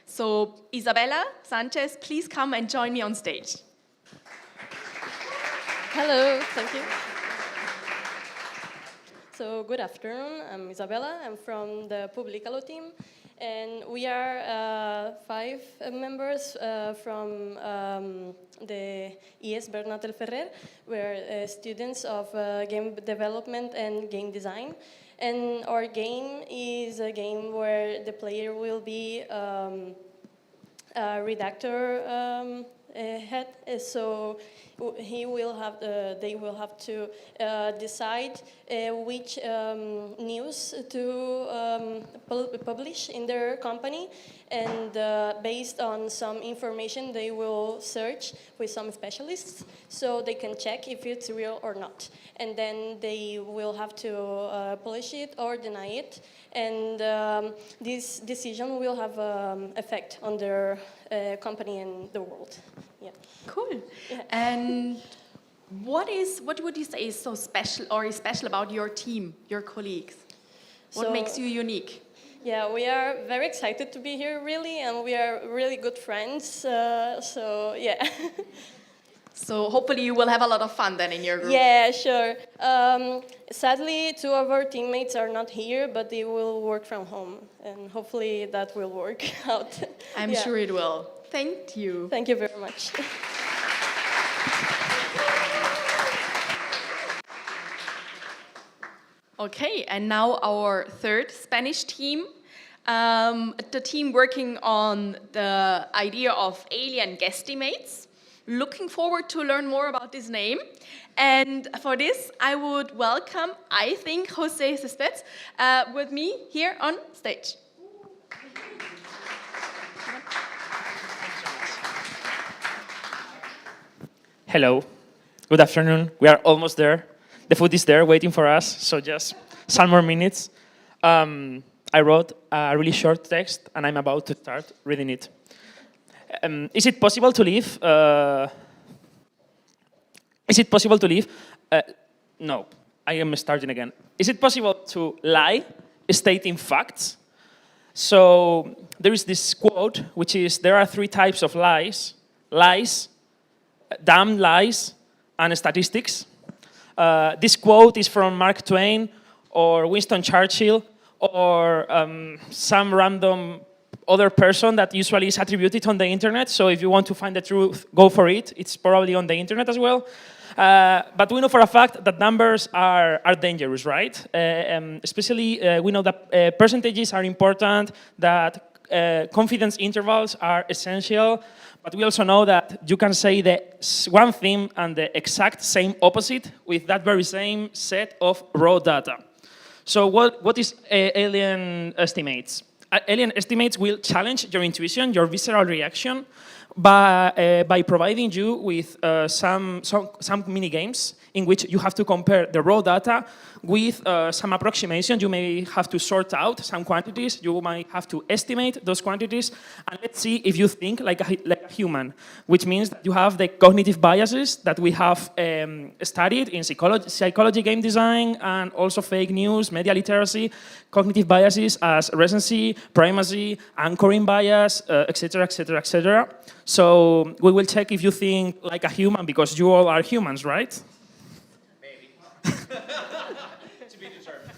So, Isabella Sanchez, please come and join me on stage. Hello, thank you. So, good afternoon. I'm Isabella. I'm from the Publicalo team. And we are 5 members from the IES Bernatel Ferrer. We're students of game development and game design. And our game is a game where the player will be a redactor head. So they will have to decide which news to publish in their company, and based on some information they will search with some specialists so they can check if it's real or not, and then they will have to publish it or deny it, and this decision will have effect on their company and the world. Yeah. Cool. Yeah. And what would you say is so special about your team, your colleagues? What makes you unique? Yeah, we are very excited to be here, really, and we are really good friends. So yeah. So hopefully you will have a lot of fun then in your group. Yeah, sure. Sadly, 2 of our teammates are not here, but they will work from home, and hopefully that will work out. I'm sure it will. Thank you. Thank you very much. Okay, and now our third Spanish team, the team working on the idea of alien guesstimates. Looking forward to learn more about this name. And for this, I would welcome, I think, José Céspedes with me here on stage. Hello, good afternoon. We are almost there. The food is there waiting for us, so just some more minutes. I wrote a really short text, and I'm about to start reading it. Is it possible to live? No, I am starting again. Is it possible to lie, stating facts? So there is this quote, which is, there are 3 types of lies: lies, damn lies, and statistics. This quote is from Mark Twain, or Winston Churchill, or some random other person that usually is attributed on the internet. So if you want to find the truth, go for it. It's probably on the internet as well. But we know for a fact that numbers are dangerous, right? Especially, we know that percentages are important, that confidence intervals are essential, but we also know that you can say the one thing and the exact same opposite with that very same set of raw data. So what is alien estimates? Alien estimates will challenge your intuition, your visceral reaction, by providing you with some mini games in which you have to compare the raw data with some approximation. You may have to sort out some quantities. You might have to estimate those quantities, and let's see if you think like a human, which means that you have the cognitive biases that we have studied in psychology, game design, and also fake news, media literacy, cognitive biases as recency, primacy, anchoring bias, etc., etc., etc. So we will check if you think like a human, because you all are humans, right? To be determined.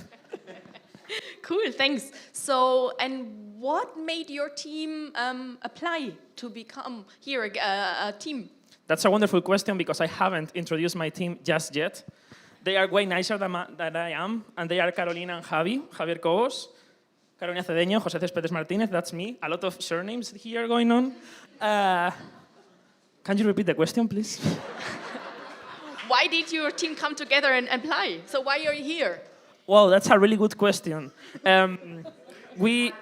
Cool, thanks. So, and what made your team apply to become here a team? That's a wonderful question, because I haven't introduced my team just yet. They are way nicer than I am, and they are Carolina and Javier Cobos, Carolina Cedeño, José Céspedes Martínez, that's me. A lot of surnames here going on. Can you repeat the question, please? Why did your team come together and apply? So why are you here? Well, that's a really good question. We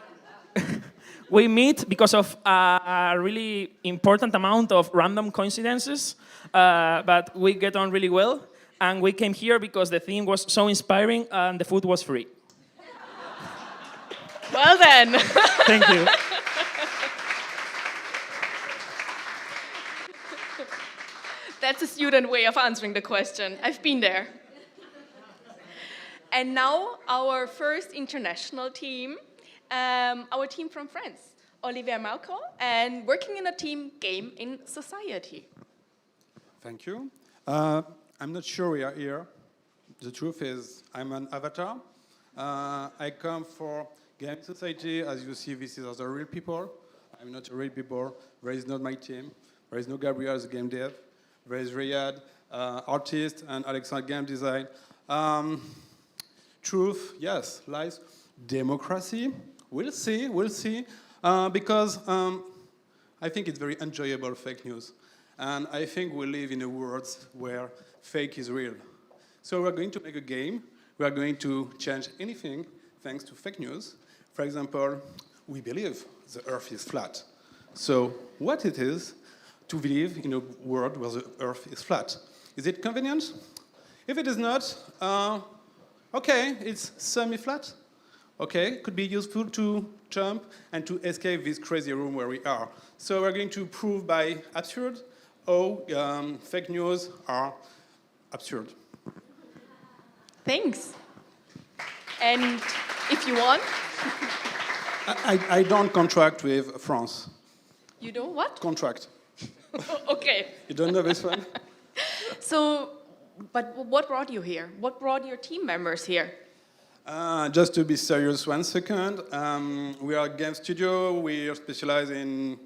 meet because of a really important amount of random coincidences, but we get on really well. And we came here because the theme was so inspiring and the food was free. Well then. Thank you. That's a student way of answering the question. I've been there. And now our first international team, our team from France, Olivier Malco, and working in a team Game in Society. Thank you. I'm not sure we are here. The truth is, I'm an avatar. I come for Game Society. As you see, this is other real people. I'm not a real people. There is not my team. There is no Gabriel as a game dev. There is Riyad, artist, and Alexandre, game design. Truth, yes. Lies, democracy. We'll see, because I think it's very enjoyable fake news. And I think we live in a world where fake is real. So we're going to make a game. We are going to change anything thanks to fake news. For example, we believe the Earth is flat. So what it is to believe in a world where the Earth is flat? Is it convenient? If it is not, okay, it's semi-flat. Okay, could be useful to jump and to escape this crazy room where we are. So we're going to prove by absurd how fake news are absurd. Thanks. And if you want. I don't contract with France. You don't what? Contract. Okay. You don't know this one? So, but what brought you here? What brought your team members here? Just to be serious 1 second, we are a game studio. We are specialized in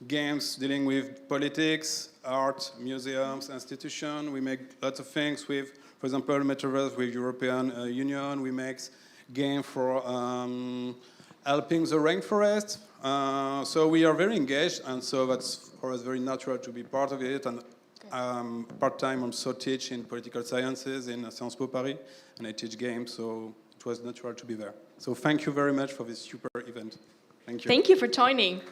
games dealing with politics, art, museums, institutions. We make lots of things with, for example, metaverse with European Union. We make games for helping the rainforest. So we are very engaged, and so that's for us very natural to be part of it. And part-time also teach in political sciences in Sciences Po Paris, and I teach games, so it was natural to be there. So thank you very much for this super event. Thank you. Thank you for joining.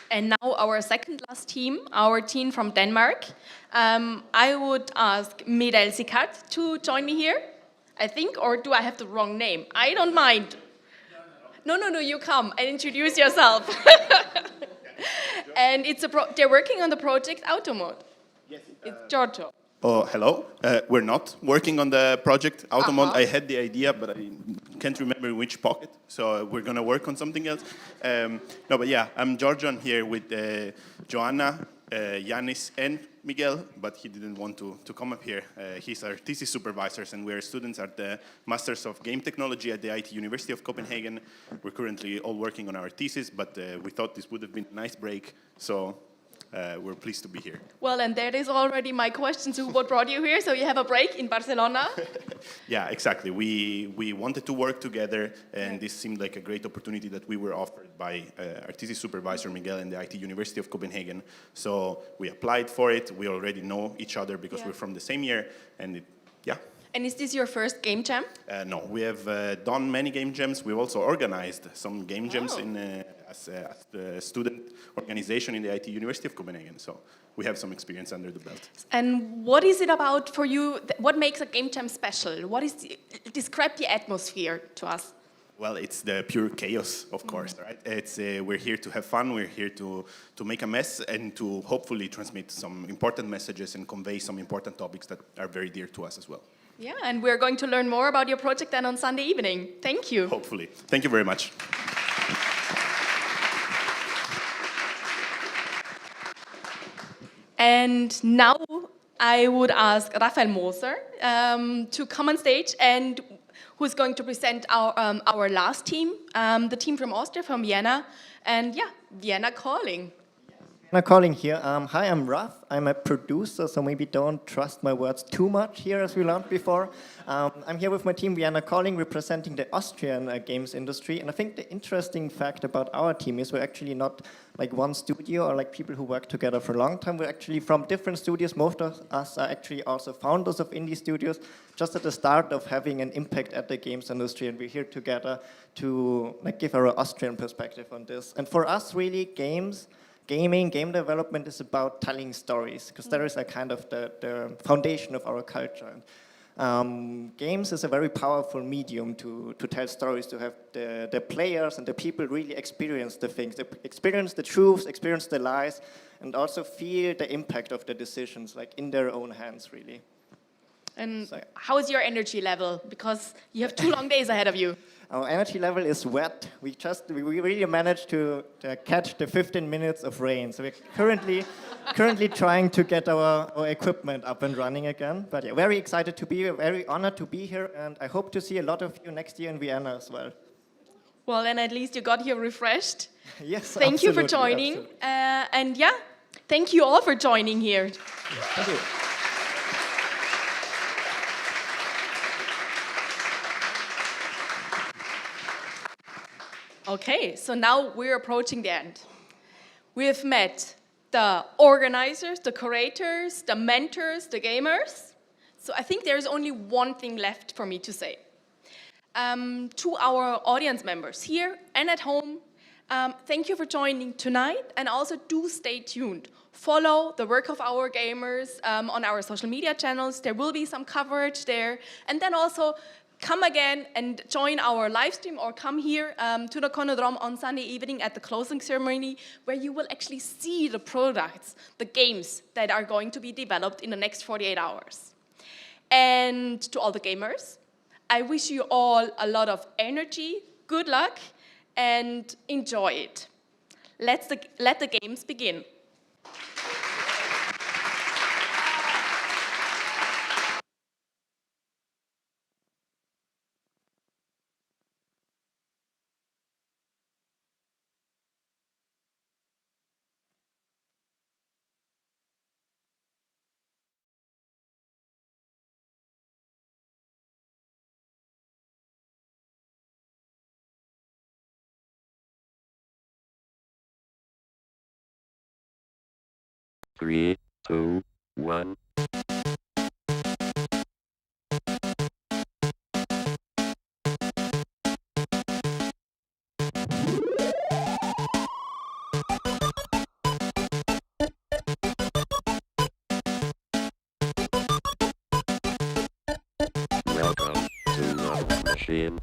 And now our second last team, our team from Denmark. I would ask Medal Sikat to join me here, I think, or do I have the wrong name? I don't mind. No, you come and introduce yourself. And they're working on the project Automod. Yes. It's Giorgio. Oh, hello. We're not working on the project Automod. I had the idea, but I can't remember which pocket. So we're going to work on something else. No, but yeah, I'm Giorgio. I'm here with Joanna, Yanis, and Miguel, but he didn't want to come up here. He's our thesis supervisors, and we're students at the Masters of Game Technology at the IT University of Copenhagen. We're currently all working on our thesis, but we thought this would have been a nice break, so we're pleased to be here. Well, and that is already my question to what brought you here. So you have a break in Barcelona? Yeah, exactly. We wanted to work together, and this seemed like a great opportunity that we were offered by our thesis supervisor, Miguel, and the IT University of Copenhagen. So we applied for it. We already know each other because we're from the same year, and yeah. And is this your first game jam? No, we have done many game jams. We've also organized some game jams as the student organization in the IT University of Copenhagen. So we have some experience under the belt. And what is it about for you? What makes a game jam special? Describe the atmosphere to us. Well, it's the pure chaos, of course, right? It's we're here to have fun. We're here to make a mess and to hopefully transmit some important messages and convey some important topics that are very dear to us as well. Yeah, and we're going to learn more about your project then on Sunday evening. Thank you. Hopefully. Thank you very much. And now I would ask Raphael Moser to come on stage, and who's going to present our last team, the team from Austria, from Vienna. And yeah, Vienna calling. I'm calling here. Hi, I'm Raf. I'm a producer, so maybe don't trust my words too much here, as we learned before. I'm here with my team, Vienna Calling, representing the Austrian games industry. And I think the interesting fact about our team is we're actually not like one studio or like people who work together for a long time. We're actually from different studios. Most of us are actually also founders of indie studios, just at the start of having an impact at the games industry. And we're here together to like give our Austrian perspective on this. And for us, really, game development is about telling stories, because there is a kind of the foundation of our culture. Games is a very powerful medium to tell stories, to have the players and the people really experience the things, experience the truths, experience the lies, and also feel the impact of the decisions, like in their own hands, really. And how is your energy level? Because you have 2 long days ahead of you. Our energy level is wet. We really managed to catch the 15 minutes of rain. So we're currently trying to get our equipment up and running again. But yeah, very excited to be here, very honored to be here, and I hope to see a lot of you next year in Vienna as well. Well, then at least you got here refreshed. Yes, Thank you for joining. And yeah, thank you all for joining here. Thank you. Okay, so now we're approaching the end. We have met the organizers, the curators, the mentors, the gamers. So I think there's only one thing left for me to say. To our audience members here and at home, thank you for joining tonight, and also do stay tuned. Follow the work of our gamers on our social media channels. There will be some coverage there. And then also come again and join our live stream, or come here to the Canódromo on Sunday evening at the closing ceremony, where you will actually see the products, the games that are going to be developed in the next 48 hours. And to all the gamers, I wish you all a lot of energy, good luck, and enjoy it. Let the games begin. Three, two, one. Welcome to the machine.